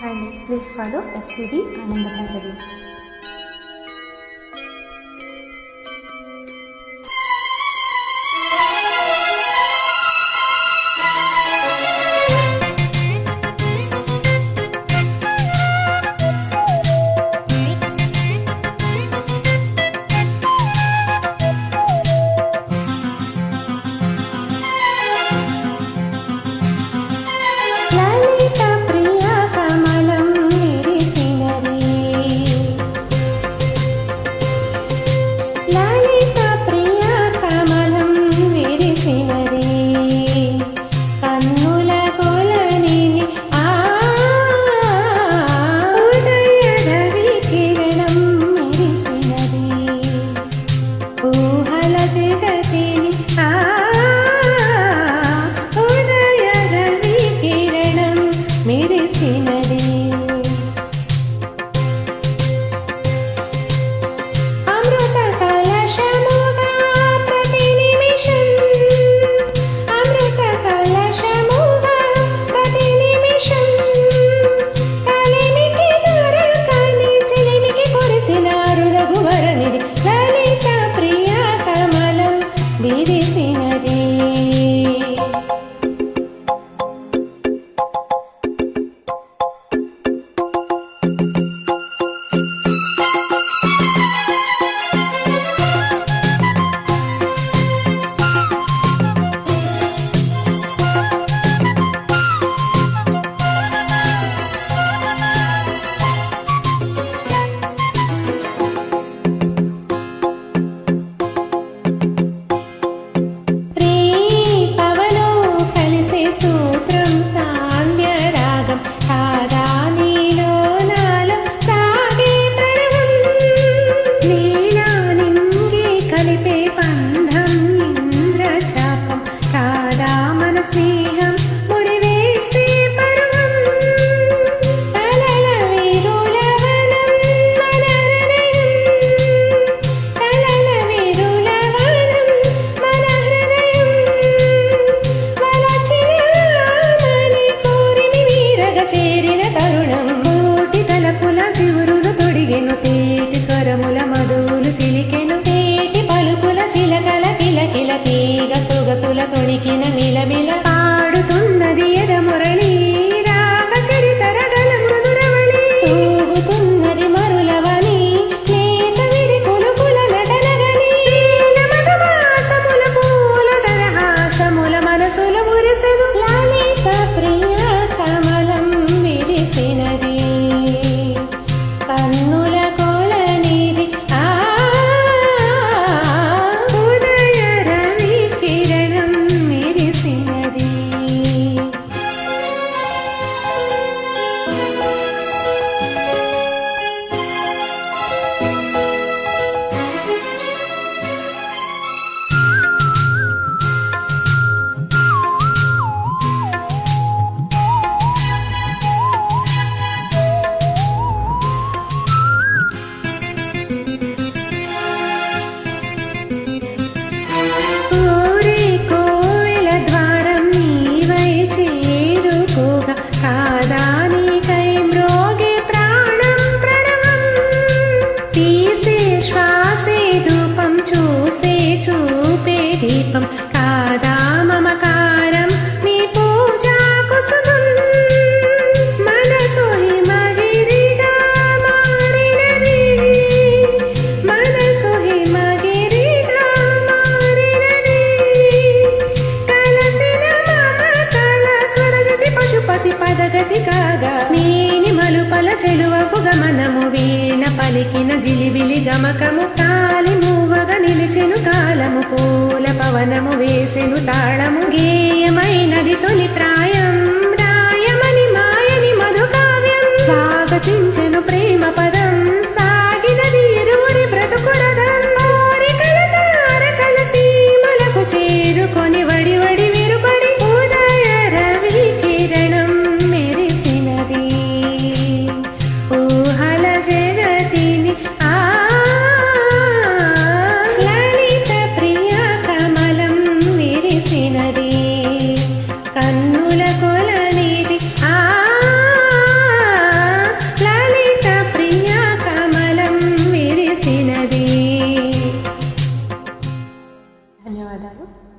and please follow SPB Ananda Bhairavi. దీపం కాదా మమకారం నీ పూజా కుసుమం మనసు హిమగిరిగా మారినది మనసు హిమగిరిగా మారినది కలసిన మమతల స్వరజతి పశుపతి పదగతి కాగా నీని మలుపల చెలువపు గమనము వీణ పలికిన జిలిబిలి గమకము కాలి మూవగా నిలిచెను కాలము పూల పవనము వేసెను తాళము గేయమైనది తొలి ప్రాయం రాయమని మాయని మధుకావ్యం స్వాగతించెను ప్రేమ పదం సాగినది ఇరువురి బ్రతుకురథం కోరికల తారకల సీమలకు చేరుకొని వడి వడి విరుపడి ఉదయ రవి కిరణం మెరిసినది ఊహల జగతిని కన్నుల కొలనిది ధన్యవాదాలు.